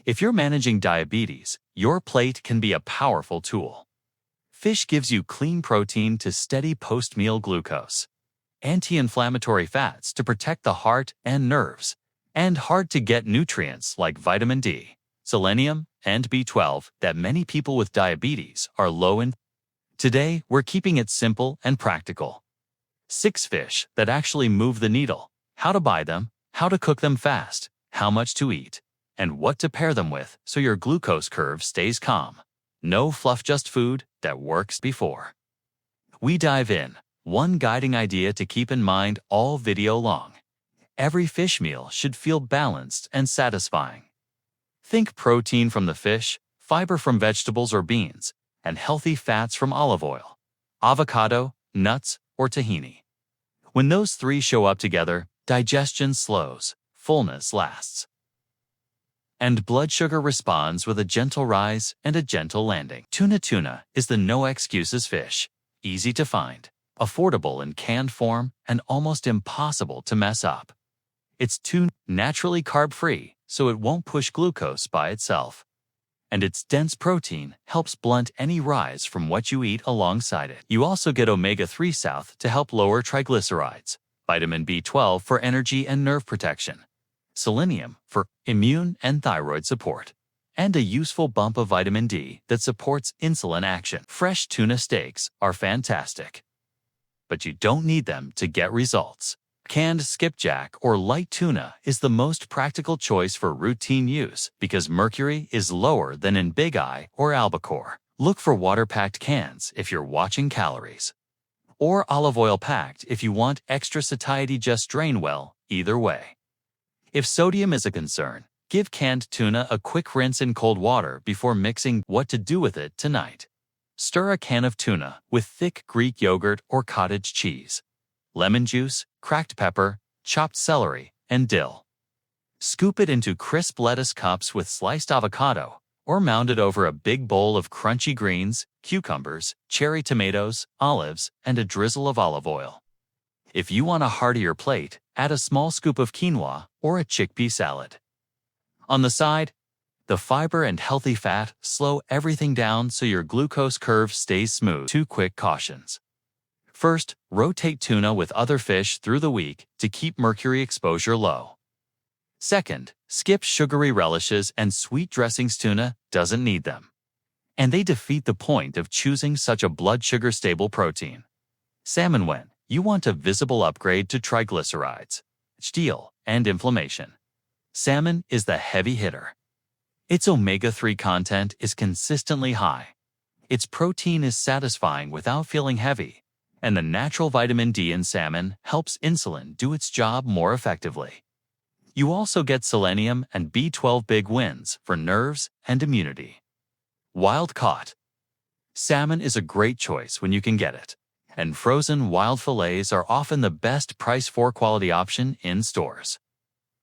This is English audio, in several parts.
If you're managing diabetes, your plate can be a powerful tool. Fish gives you clean protein to steady post-meal glucose, anti-inflammatory fats to protect the heart and nerves, and hard-to-get nutrients like vitamin D, selenium, and B12 that many people with diabetes are low in. Today, we're keeping it simple and practical. 6 fish that actually move the needle, how to buy them, how to cook them fast, how much to eat, and what to pair them with so your glucose curve stays calm. No fluff, just food that works before we dive in. One guiding idea to keep in mind all video long. Every fish meal should feel balanced and satisfying. Think protein from the fish, fiber from vegetables or beans, and healthy fats from olive oil, avocado, nuts, or tahini. When those 3 show up together, digestion slows, fullness lasts, and blood sugar responds with a gentle rise and a gentle landing. Tuna is the no-excuses fish, easy to find, affordable in canned form, and almost impossible to mess up. It's naturally carb-free, so it won't push glucose by itself. And its dense protein helps blunt any rise from what you eat alongside it. You also get omega-3 south to help lower triglycerides, vitamin B12 for energy and nerve protection, selenium for immune and thyroid support, and a useful bump of vitamin D that supports insulin action. Fresh tuna steaks are fantastic, but you don't need them to get results. Canned skipjack or light tuna is the most practical choice for routine use because mercury is lower than in Big Eye or albacore. Look for water-packed cans if you're watching calories, or olive oil-packed if you want extra satiety. Just drain well, either way. If sodium is a concern, give canned tuna a quick rinse in cold water before mixing. What to do with it tonight. Stir a can of tuna with thick Greek yogurt or cottage cheese, lemon juice, cracked pepper, chopped celery, and dill. Scoop it into crisp lettuce cups with sliced avocado, or mound it over a big bowl of crunchy greens, cucumbers, cherry tomatoes, olives, and a drizzle of olive oil. If you want a heartier plate, add a small scoop of quinoa or a chickpea salad. On the side, the fiber and healthy fat slow everything down so your glucose curve stays smooth. 2 quick cautions. First, rotate tuna with other fish through the week to keep mercury exposure low. Second, skip sugary relishes and sweet dressings. Tuna doesn't need them, and they defeat the point of choosing such a blood sugar-stable protein. Salmon when you want a visible upgrade to triglycerides, HDL, and inflammation. Salmon is the heavy hitter. Its omega-3 content is consistently high. Its protein is satisfying without feeling heavy, and the natural vitamin D in salmon helps insulin do its job more effectively. You also get selenium and B12, big wins for nerves and immunity. Wild caught salmon is a great choice when you can get it, and frozen wild fillets are often the best price for quality option in stores.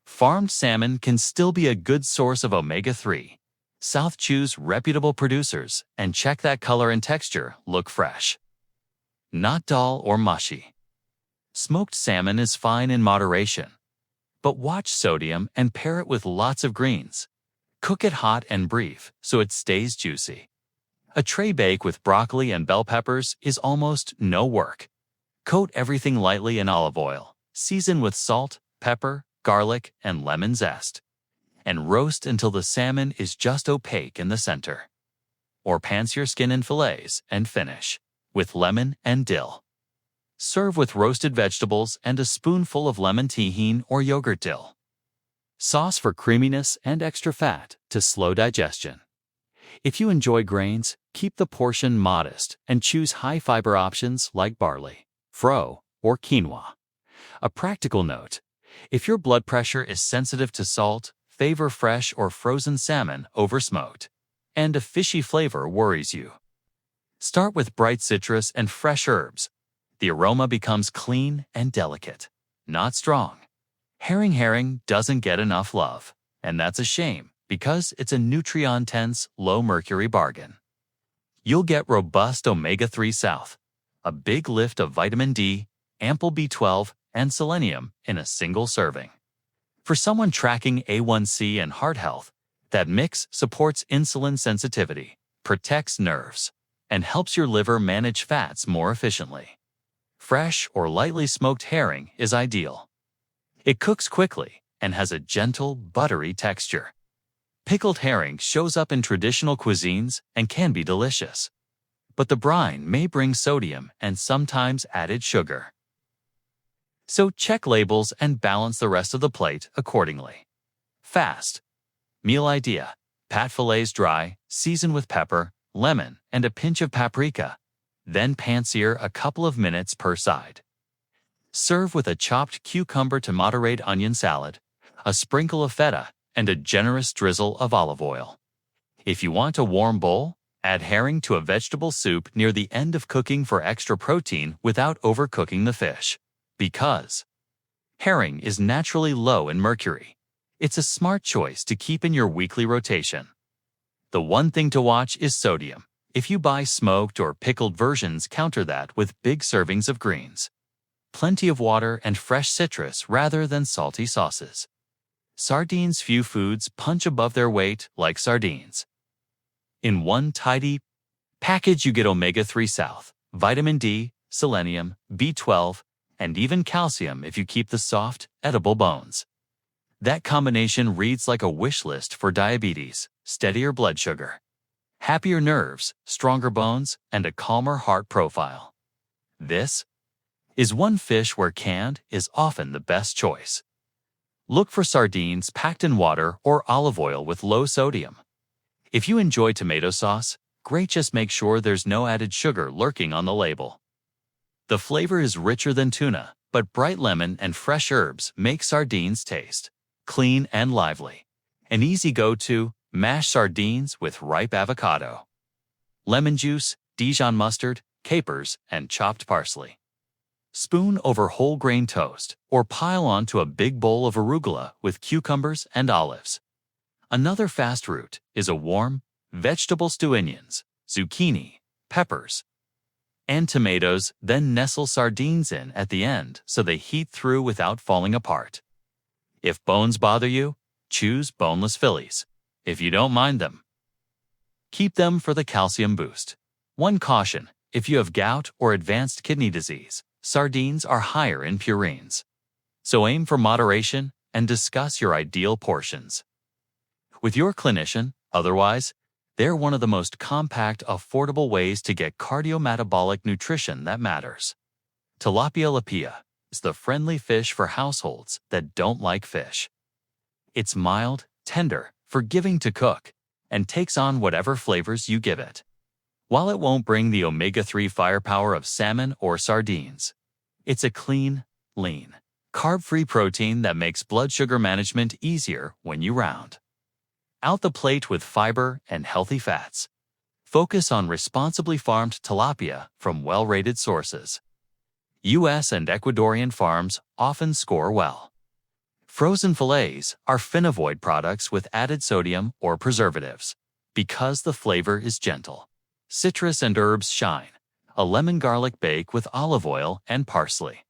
Farmed salmon can still be a good source of omega-3. South, choose reputable producers and check that color and texture look fresh, not dull or mushy. Smoked salmon is fine in moderation, but watch sodium and pair it with lots of greens. Cook it hot and brief so it stays juicy. A tray bake with broccoli and bell peppers is almost no work. Coat everything lightly in olive oil, season with salt, pepper, garlic, and lemon zest, and roast until the salmon is just opaque in the center. Or pan-sear skin in fillets and finish with lemon and dill. Serve with roasted vegetables and a spoonful of lemon tahini or yogurt dill. Sauce for creaminess and extra fat to slow digestion. If you enjoy grains, keep the portion modest and choose high-fiber options like barley, fro, or quinoa. A practical note: if your blood pressure is sensitive to salt, favor fresh or frozen salmon over smoked, and a fishy flavor worries you. Start with bright citrus and fresh herbs. The aroma becomes clean and delicate, not strong. Herring doesn't get enough love, and that's a shame because it's a nutrient-dense, low-mercury bargain. You'll get robust omega-3 south, a big lift of vitamin D, ample B12, and selenium in a single serving. For someone tracking A1C and heart health, That mix supports insulin sensitivity, protects nerves, and helps your liver manage fats more efficiently. Fresh or lightly smoked herring is ideal. It cooks quickly and has a gentle, buttery texture. Pickled herring shows up in traditional cuisines and can be delicious. But the brine may bring sodium and sometimes added sugar. So check labels and balance the rest of the plate accordingly. Fast. Meal idea: pat fillets dry, season with pepper, lemon, and a pinch of paprika. Then pan-sear a couple of minutes per side. Serve with a chopped cucumber to moderate onion salad, a sprinkle of feta, and a generous drizzle of olive oil. If you want a warm bowl, add herring to a vegetable soup near the end of cooking for extra protein without overcooking the fish. Because herring is naturally low in mercury, it's a smart choice to keep in your weekly rotation. The one thing to watch is sodium. If you buy smoked or pickled versions, counter that with big servings of greens. Plenty of water and fresh citrus rather than salty sauces. Sardines: few foods punch above their weight like sardines. In one tidy package you get omega-3 South, vitamin D, selenium, B12, and even calcium if you keep the soft, edible bones. That combination reads like a wish list for diabetes, steadier blood sugar, happier nerves, stronger bones, and a calmer heart profile. This is one fish where canned is often the best choice. Look for sardines packed in water or olive oil with low sodium. If you enjoy tomato sauce, great, just make sure there's no added sugar lurking on the label. The flavor is richer than tuna, but bright lemon and fresh herbs make sardines taste clean and lively. An easy go-to: mashed sardines with ripe avocado, lemon juice, Dijon mustard, capers, and chopped parsley. Spoon over whole grain toast or pile onto a big bowl of arugula with cucumbers and olives. Another fast route is a warm vegetable stew: onions, zucchini, peppers, and tomatoes, then nestle sardines in at the end so they heat through without falling apart. If bones bother you, choose boneless fillies. If you don't mind them, keep them for the calcium boost. One caution: if you have gout or advanced kidney disease, sardines are higher in purines. So aim for moderation and discuss your ideal portions with your clinician. Otherwise, they're one of the most compact, affordable ways to get cardiometabolic nutrition that matters. Tilapia is the friendly fish for households that don't like fish. It's mild, tender, forgiving to cook, and takes on whatever flavors you give it. While it won't bring the omega-3 firepower of salmon or sardines, it's a clean, lean, carb-free protein that makes blood sugar management easier when you round out the plate with fiber and healthy fats. Focus on responsibly farmed tilapia from well-rated sources. U.S. and Ecuadorian farms often score well. Frozen fillets are finavoid products with added sodium or preservatives. Because the flavor is gentle, citrus and herbs shine. A lemon garlic bake with olive oil and parsley.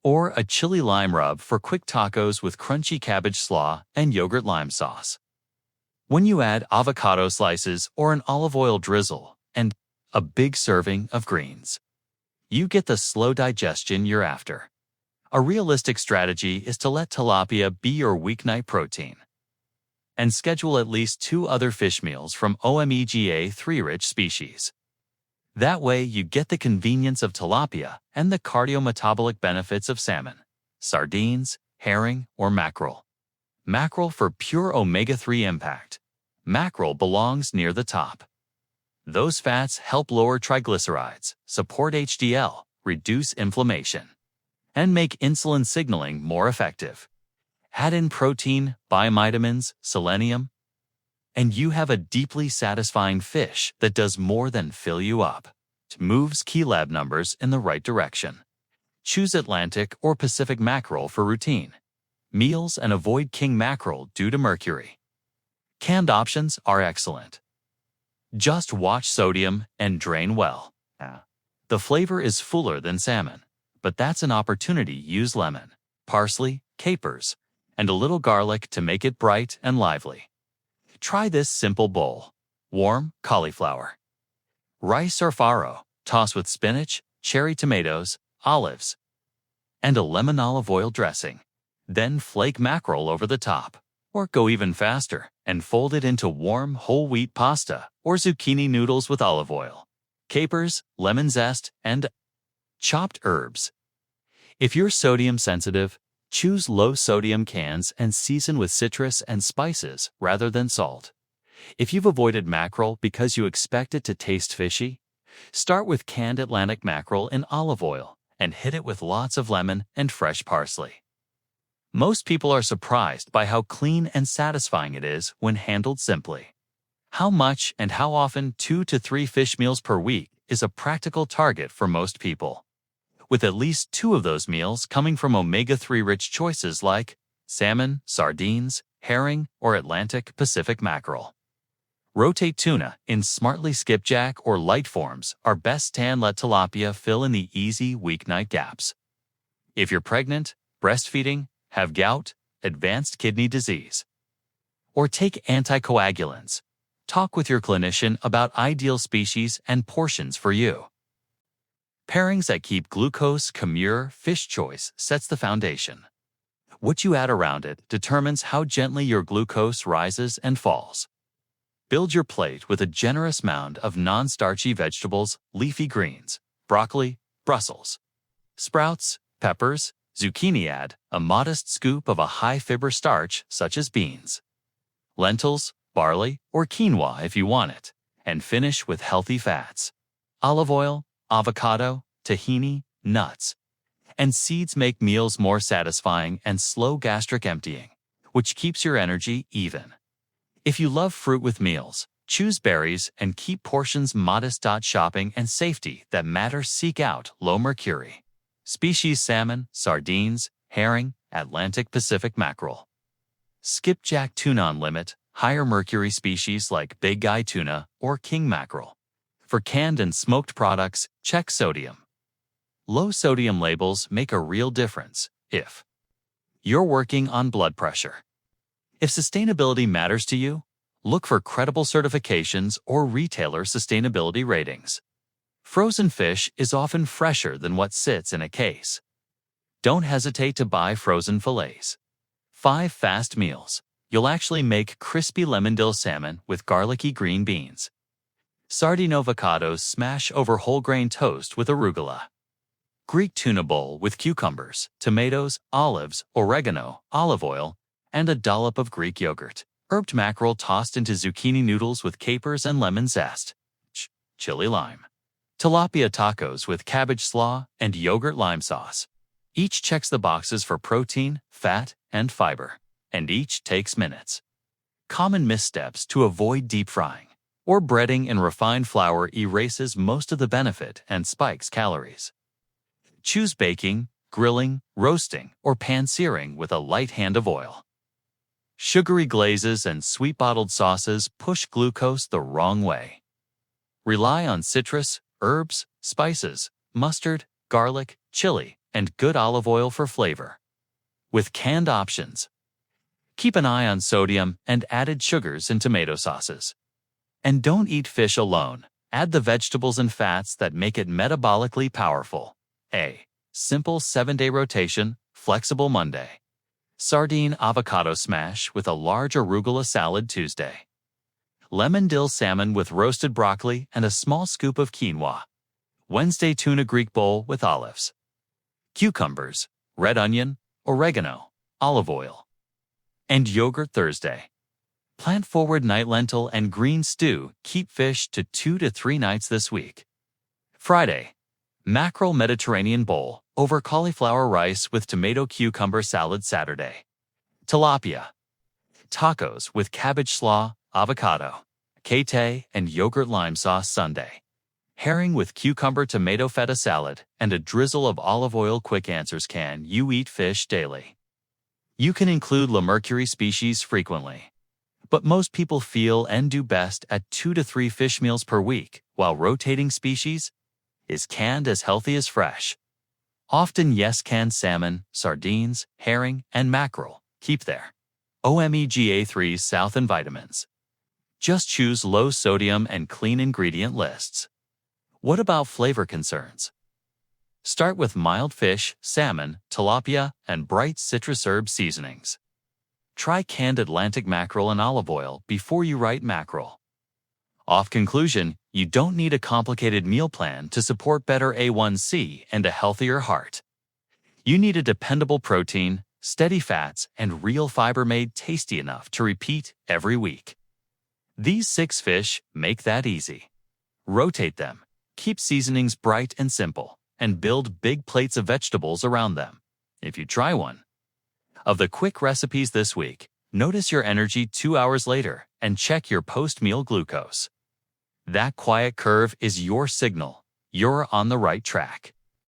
Or a chili lime rub for quick tacos with crunchy cabbage slaw and yogurt lime sauce. When you add avocado slices or an olive oil drizzle and a big serving of greens, you get the slow digestion you're after. A realistic strategy is to let tilapia be your weeknight protein and schedule at least 2 other fish meals from omega-3 rich species. That way you get the convenience of tilapia and the cardiometabolic benefits of salmon, sardines, herring, or mackerel. Mackerel for pure omega-3 impact. Mackerel belongs near the top. Those fats help lower triglycerides, support HDL, reduce inflammation, and make insulin signaling more effective. Add in protein, vitamins, selenium, and you have a deeply satisfying fish that does more than fill you up. It moves key lab numbers in the right direction. Choose Atlantic or Pacific mackerel for routine meals and avoid king mackerel due to mercury. Canned options are excellent. Just watch sodium and drain well. The flavor is fuller than salmon, but that's an opportunity. Use lemon, parsley, capers, and a little garlic to make it bright and lively. Try this simple bowl. Warm cauliflower. Rice or farro, toss with spinach, cherry tomatoes, olives, and a lemon olive oil dressing. Then flake mackerel over the top. Or go even faster and fold it into warm whole wheat pasta or zucchini noodles with olive oil, capers, lemon zest, and chopped herbs. If you're sodium sensitive, choose low-sodium cans and season with citrus and spices rather than salt. If you've avoided mackerel because you expect it to taste fishy, start with canned Atlantic mackerel in olive oil and hit it with lots of lemon and fresh parsley. Most people are surprised by how clean and satisfying it is when handled simply. How much and how often 2 to 3 fish meals per week is a practical target for most people, with at least 2 of those meals coming from omega-3 rich choices like salmon, sardines, herring, or Atlantic Pacific mackerel. Rotate tuna in smartly skipjack or light forms are best, and let tilapia fill in the easy weeknight gaps. If you're pregnant, breastfeeding, have gout, advanced kidney disease, or take anticoagulants, talk with your clinician about ideal species and portions for you. Pairings that keep glucose Camure fish choice sets the foundation. What you add around it determines how gently your glucose rises and falls. Build your plate with a generous mound of non-starchy vegetables, leafy greens, broccoli, Brussels sprouts, peppers, zucchini. Add a modest scoop of a high-fiber starch such as beans, lentils, barley, or quinoa if you want it, and finish with healthy fats. Olive oil, avocado, tahini, nuts, and seeds make meals more satisfying and slow gastric emptying, which keeps your energy even. If you love fruit with meals, choose berries and keep portions modest. Shopping and safety that matter. Seek out low-mercury species salmon, sardines, herring, Atlantic Pacific mackerel. Skipjack tuna on limit, higher mercury species like big eye tuna or king mackerel. For canned and smoked products, check sodium. Low sodium labels make a real difference if you're working on blood pressure. If sustainability matters to you, look for credible certifications or retailer sustainability ratings. Frozen fish is often fresher than what sits in a case. Don't hesitate to buy frozen fillets. 5 fast meals. You'll actually make crispy lemon dill salmon with garlicky green beans. Sardine avocados smash over whole grain toast with arugula. Greek tuna bowl with cucumbers, tomatoes, olives, oregano, olive oil, and a dollop of Greek yogurt. Herbed mackerel tossed into zucchini noodles with capers and lemon zest. Chili lime. Tilapia tacos with cabbage slaw and yogurt lime sauce. Each checks the boxes for protein, fat, and fiber, and each takes minutes. Common missteps to avoid: deep frying or breading in refined flour erases most of the benefit and spikes calories. Choose baking, grilling, roasting, or pan-searing with a light hand of oil. Sugary glazes and sweet bottled sauces push glucose the wrong way. Rely on citrus, herbs, spices, mustard, garlic, chili, and good olive oil for flavor. With canned options, keep an eye on sodium and added sugars in tomato sauces. And don't eat fish alone. Add the vegetables and fats that make it metabolically powerful. A simple 7-day rotation, flexible Monday. Sardine avocado smash with a large arugula salad Tuesday. Lemon dill salmon with roasted broccoli and a small scoop of quinoa. Wednesday tuna Greek bowl with olives, cucumbers, red onion, oregano, olive oil, and yogurt Thursday. Plant-forward night lentil and green stew keep fish to 2 to 3 nights this week. Friday, mackerel Mediterranean bowl over cauliflower rice with tomato cucumber salad Saturday. Tilapia tacos with cabbage slaw, avocado, kete, and yogurt lime sauce Sunday. Herring with cucumber tomato feta salad and a drizzle of olive oil. Quick answers: can you eat fish daily? You can include low-mercury species frequently, but most people feel and do best at 2 to 3 fish meals per week, while rotating species is canned as healthy as fresh. Often, yes, canned salmon, sardines, herring, and mackerel keep their omega-3 south and vitamins. Just choose low sodium and clean ingredient lists. What about flavor concerns? Start with mild fish, salmon, tilapia, and bright citrus herb seasonings. Try canned Atlantic mackerel and olive oil before you write mackerel. Off conclusion, you don't need a complicated meal plan to support better A1C and a healthier heart. You need a dependable protein, steady fats, and real fiber made tasty enough to repeat every week. These 6 fish make that easy. Rotate them, keep seasonings bright and simple, and build big plates of vegetables around them. If you try one of the quick recipes this week, notice your energy 2 hours later and check your post-meal glucose. That quiet curve is your signal you're on the right track.